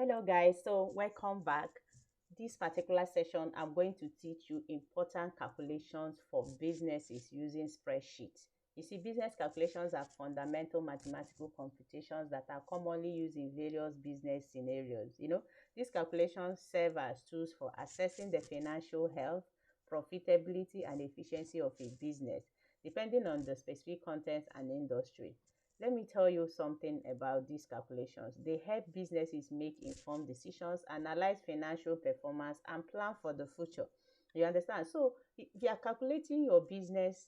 Hello guys, so welcome back. This particular session I'm going to teach you important calculations for businesses using spreadsheet. You see, business calculations are fundamental mathematical computations that are commonly used in various business scenarios. These calculations serve as tools for assessing the financial health, profitability and efficiency of a business depending on the specific content and industry. Let me tell you something about these calculations. They help businesses make informed decisions, analyze financial performance, and plan for the future. You understand? So, if you are calculating your business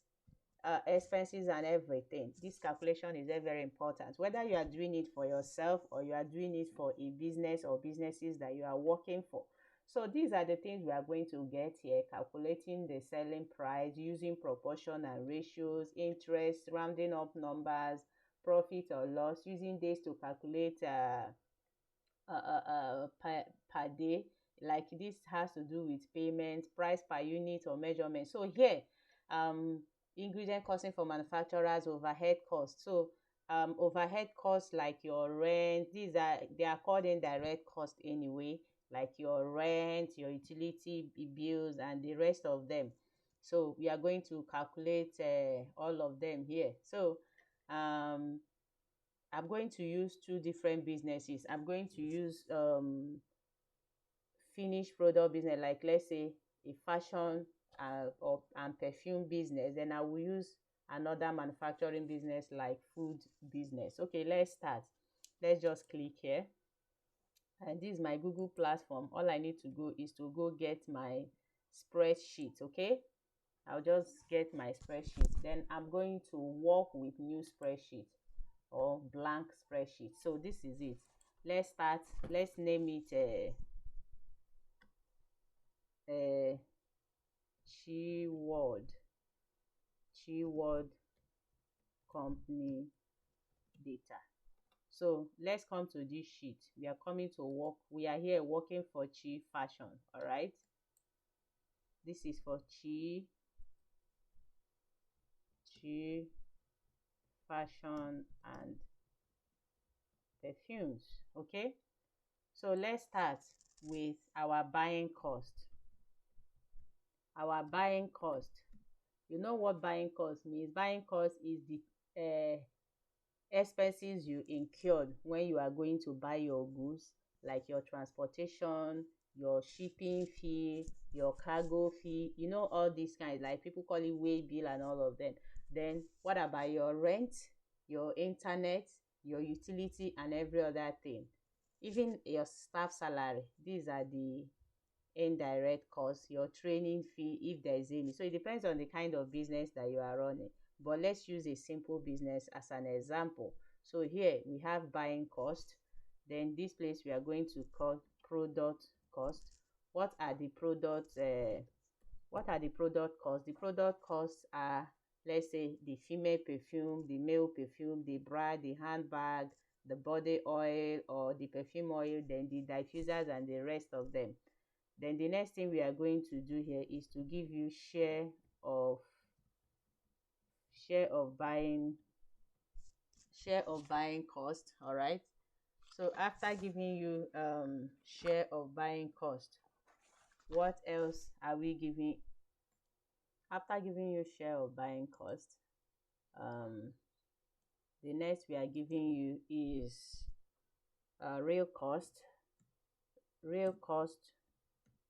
expenses and everything, this calculation is very, very important. Whether you are doing it for yourself or you are doing it for a business or businesses that you are working for. So these are the things we are going to get here: calculating the selling price, using proportion and ratios, interest, rounding up numbers, profit or loss, using days to calculate per day. Like this has to do with payment, price per unit or measurement. So here, ingredient costing for manufacturers, overhead costs. So overhead costs like your rent, they are called indirect cost anyway, like your rent, your utility bills and the rest of them. So we are going to calculate all of them here. So I'm going to use two different businesses. I'm going to use finished product business, like let's say a fashion and perfume business. Then I will use another manufacturing business like food business. Okay, let's start. Let's just click here, and this is my Google platform. All I need to go is to go get my spreadsheet. Okay, I'll just get my spreadsheet. Then I'm going to work with new spreadsheet or blank spreadsheet. So this is it. Let's start. Let's name it Keyword company data. So let's come to this sheet. We are coming to work. We are here working for Chi Fashion. All right. This is for Chi Fashion and perfumes. Okay. So let's start with our buying cost. Our buying cost. You know what buying cost means? Buying cost is the expenses you incurred when you are going to buy your goods, like your transportation, your shipping fee, your cargo fee, all these kinds, like people call it way bill and all of them. Then what about your rent, your internet, your utility and every other thing, even your staff salary? These are the indirect costs, your training fee if there is any. So it depends on the kind of business that you are running, but let's use a simple business as an example. So here we have buying cost. Then this place we are going to call product cost. What are the product costs? The product costs are, let's say, the female perfume, the male perfume, the bra, the handbag, the body oil or the perfume oil, then the diffusers and the rest of them. Then the next thing we are going to do here is to give you share of buying cost. All right. So after giving you share of buying cost, what else are we giving? After giving you share of buying cost, the next we are giving you is real cost. Real cost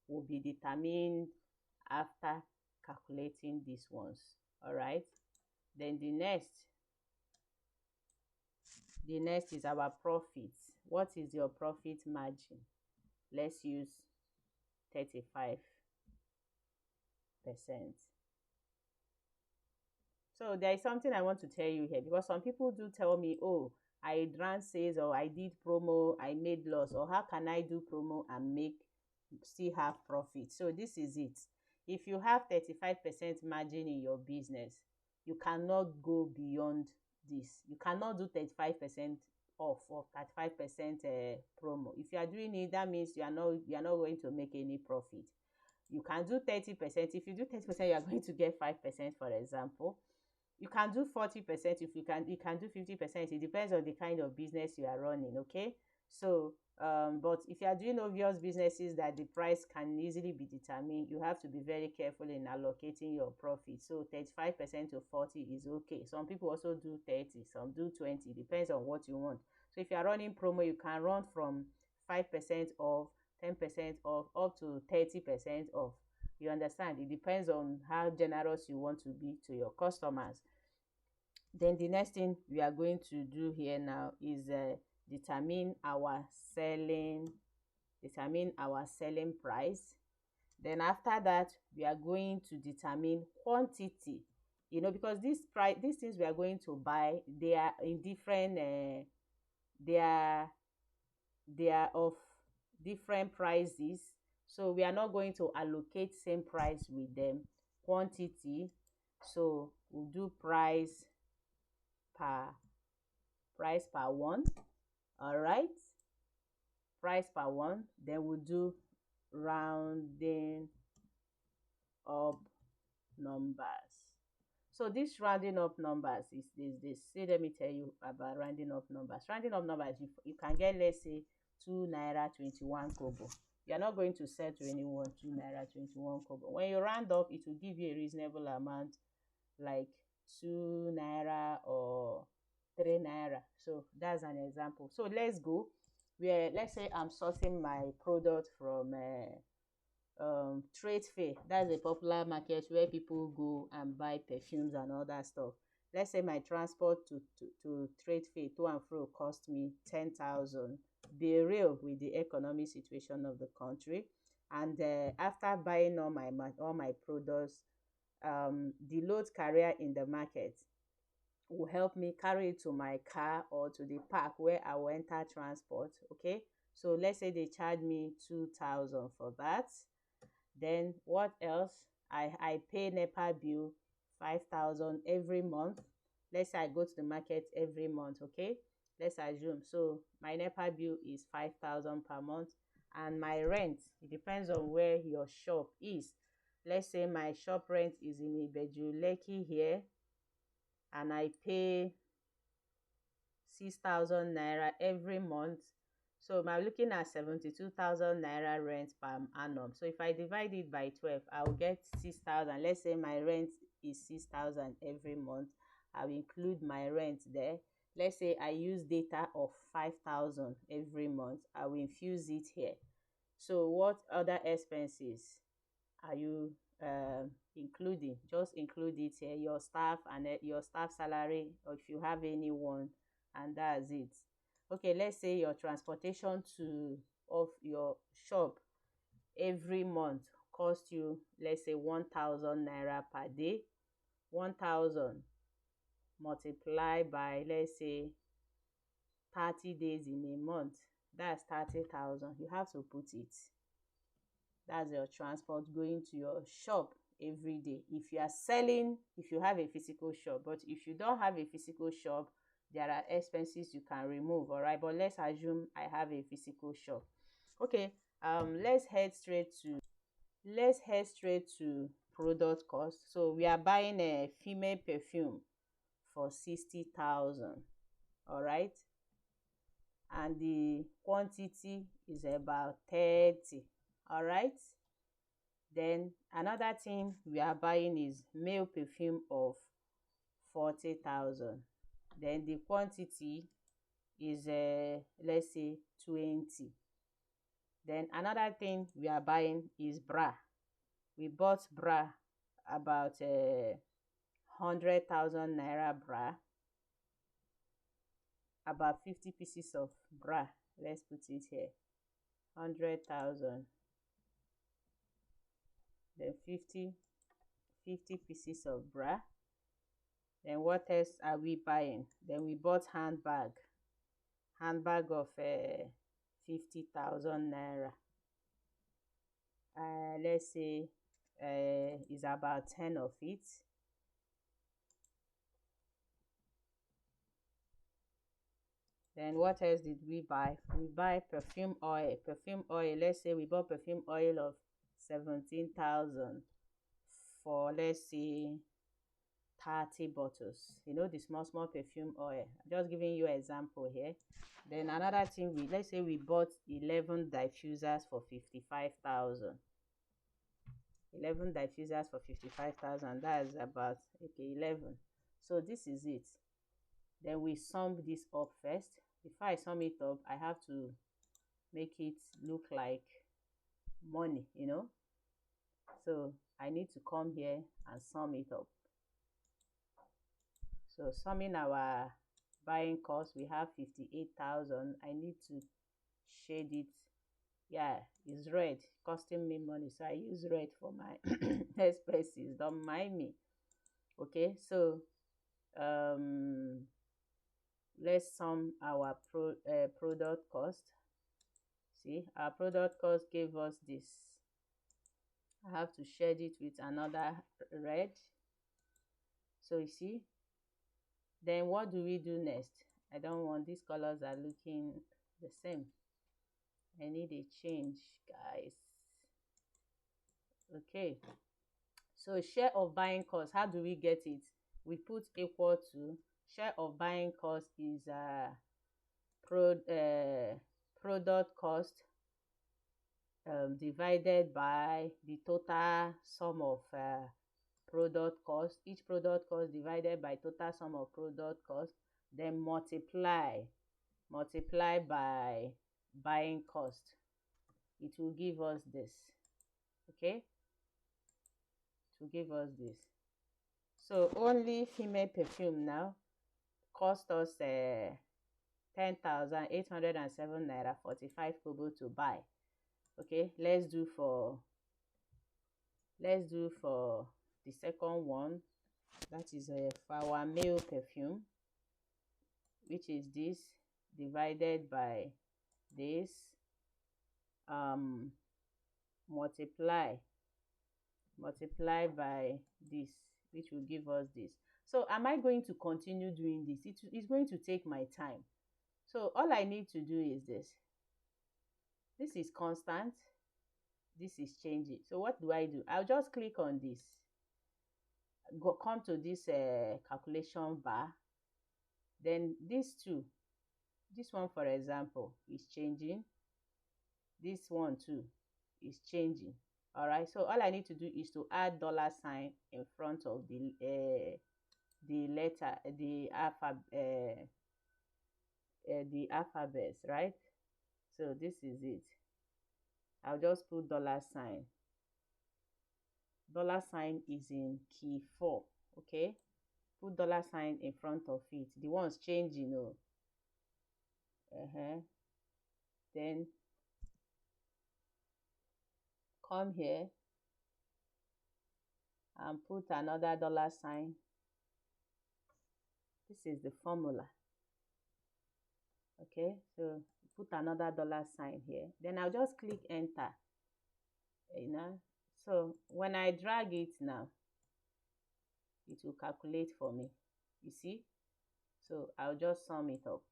will be determined after calculating these ones. All right. Then the next is our profits. What is your profit margin? Let's use 35%. So there is something I want to tell you here, because some people do tell me, oh, I ran sales or I did promo, I made loss, or how can I do promo and still have profit? So this is it. If you have 35% margin in your business, you cannot go beyond this. You cannot do 35% off or 35% promo. If you are doing it, that means you are not going to make any profit. You can do 30%. If you do 30%, you are going to get 5%, for example. You can do 40%. If you can do 50%. It depends on the kind of business you are running. Okay. So but if you are doing obvious businesses that the price can easily be determined, you have to be very careful in allocating your profit. So 35% to 40 is okay. Some people also do 30, some do 20, depends on what you want. So if you are running promo, you can run from 5% off, 10% off, up to 30% off. You understand? It depends on how generous you want to be to your customers. Then the next thing we are going to do here now is determine our selling price. Then after that, we are going to determine quantity, because these things we are going to buy, they are in different they are of different prices, so we are not going to allocate same price with them. Quantity, so we'll do per price per one. All right, price per one. Then we'll do rounding up numbers. So this rounding up numbers is this. See, let me tell you about rounding up numbers. Rounding up numbers, you can get, let's say, 2 naira 21 kobo. You are not going to sell to anyone 2 naira 21 kobo. When you round up, it will give you a reasonable amount, like 2 naira or 3 naira. So that's an example. So let's go. Let's say I'm sourcing my product from trade fair. That's a popular market where people go and buy perfumes and all that stuff. Let's say my transport to trade fair to and fro cost me 10,000. Be real with the economic situation of the country. And after buying all my products, the load carrier in the market will help me carry it to my car or to the park where I will enter transport. Okay, so let's say they charge me 2,000 for that. Then what else? I pay NEPA bill 5,000 every month. Let's say I go to the market every month. Okay, let's assume. So my NEPA bill is 5,000 per month, and my rent, it depends on where your shop is. Let's say my shop rent is in Ibeju Lekki here, and I pay 6,000 naira every month. So I'm looking at 72,000 naira rent per annum. So if I divide it by 12, I'll get 6,000. Let's say my rent is 6,000 every month. I'll include my rent there. Let's say I use data of 5,000 every month. I will infuse it here. So what other expenses are you including? Just include it here, your staff and your staff salary, or if you have anyone, and that's it. Okay, let's say your transportation of your shop every month cost you, let's say, 1,000 naira per day. 1,000 multiplied by, let's say, 30 days in a month, that's 30,000. You have to put it. That's your transport going to your shop every day. If you are selling, if you have a physical shop. But if you don't have a physical shop, there are expenses you can remove. All right, but let's assume I have a physical shop. Okay, let's head straight to product cost. So we are buying a female perfume for 60,000. All right, and the quantity is about 30. All right, then another thing we are buying is male perfume of 40,000. Then the quantity is let's say 20. Then another thing we are buying is bra. We bought bra about 100,000 naira bra, about 50 pieces of bra. Let's put it here, 100,000. Then 50 pieces of bra. Then what else are we buying? Then we bought handbag of 50,000 naira. Let's say is about 10 of it. Then what else did we buy? We buy perfume oil. Let's say we bought perfume oil of 17,000 for, let's say, 30 bottles. You know, the small perfume oil. I'm just giving you an example here. Then another thing, let's say we bought 11 diffusers for 55,000. 11 diffusers for 55,000. That's about, okay, 11. So this is it. Then we sum this up first. Before I sum it up, I have to make it look like money, you know. So I need to come here and sum it up. So summing our buying cost, we have 58,000. I need to shade it. Yeah, it's red, costing me money, so I use red for my expenses. Don't mind me. Okay, so let's sum our product cost. See, our product cost gave us this. I have to shade it with another red. So you see, then what do we do next? I don't want, these colors are looking the same. I need a change, guys. Okay, so share of buying cost, how do we get it? We put equal to, share of buying cost is product cost divided by the total sum of product cost. Each product cost divided by total sum of product cost, then multiply by buying cost. It will give us this. Okay, it will give us this. So only female perfume now cost us 10,807 naira 45 kobo to buy. Okay, let's do for the second one. That is for our male perfume, which is this divided by this, multiply by this, which will give us this. So am I going to continue doing this? It's going to take my time. So all I need to do is this. This is constant. This is changing. So what do? I'll just click on this. Come to this calculation bar. Then these two. This one, for example, is changing. This one too is changing. All right. So all I need to do is to add $sign in front of the letter, the alphabets, right? So this is it. I'll just put $sign. $sign is in key 4. Okay, put $sign in front of it. The one's changing. Then come here and put another $sign. This is the formula. Okay, so put another $sign here. Then I'll just click enter. You know, so when I drag it now, it will calculate for me. You see? So I'll just sum it up.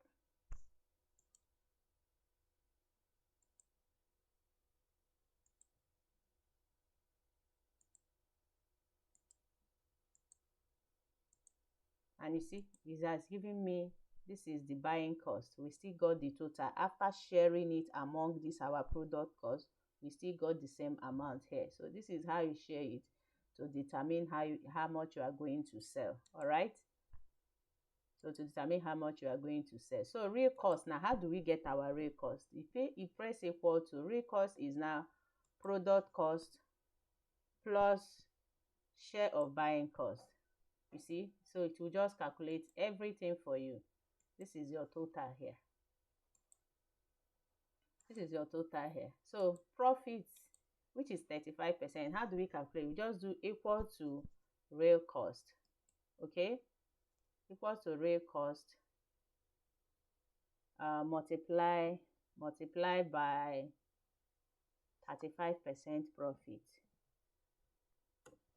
And you see, it has given me, this is the buying cost. We still got the total. After sharing it among this our product cost, we still got the same amount here. So this is how you share it to determine how much you are going to sell. All right. So to determine how much you are going to sell. So real cost, now how do we get our real cost? You press equal to, real cost is now product cost plus share of buying cost. You see, so it will just calculate everything for you. This is your total here. This is your total here. So profits, which is 35%, how do we calculate? We just do equal to real cost. Okay, equal to real cost, multiply by 35% profit.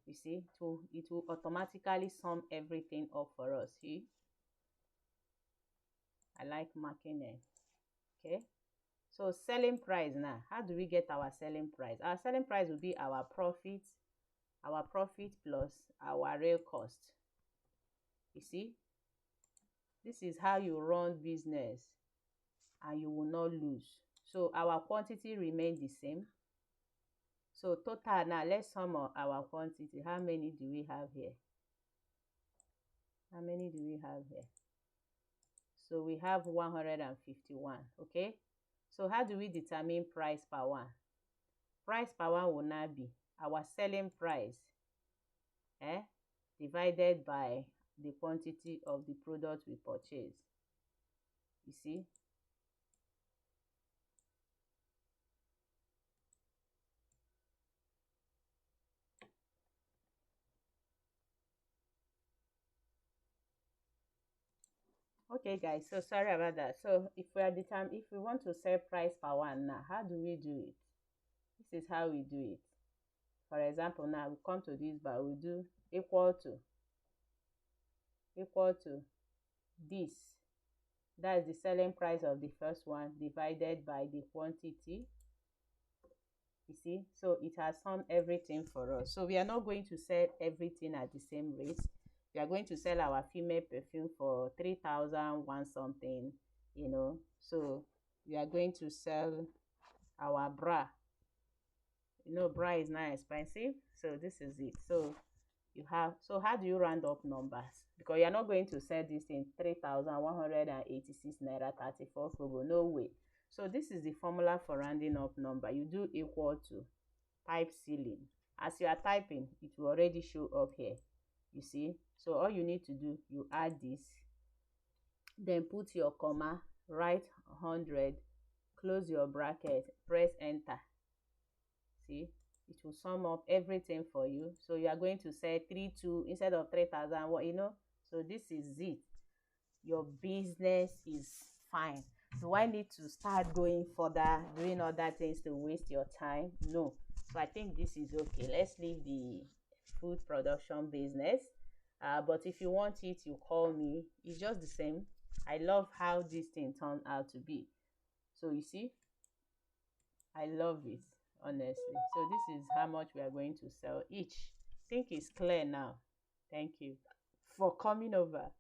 You see, it will automatically sum everything up for us. See, I like marking it. Okay, so selling price now. How do we get our selling price? Our selling price will be our profit plus our real cost. You see, this is how you run business and you will not lose. So our quantity remain the same. So total, now let's sum up our quantity. How many do we have here? How many do we have here? So we have 151. Okay. So how do we determine price per one? Price per one will now be our selling price divided by the quantity of the product we purchase. You see? Okay, guys, so sorry about that. So if we want to sell price per one now, how do we do it? This is how we do it. For example, now we come to this bar, we do equal to this. That is the selling price of the first one divided by the quantity. You see, so it has summed everything for us. So we are not going to sell everything at the same rate. We are going to sell our female perfume for 3,001 something, you know. So we are going to sell our bra. You know, bra is not expensive, so this is it. So you have, so how do you round up numbers? Because you're not going to sell this in 3,186 naira 34 kobo. No way. So this is the formula for rounding up number. You do equal to, type ceiling. As you are typing, it will already show up here. You see? So all you need to do, you add this, then put your comma, write 100, close your bracket, press enter. See, it will sum up everything for you. So you are going to say 32 instead of 3,000, you know. So this is it. Your business is fine. Do I need to start going further, doing other things to waste your time? No. So I think this is okay. Let's leave the food production business. But if you want it, you call me. It's just the same. I love how this thing turned out to be. So you see, I love it, honestly. So this is how much we are going to sell each. I think it's clear now. Thank you for coming over.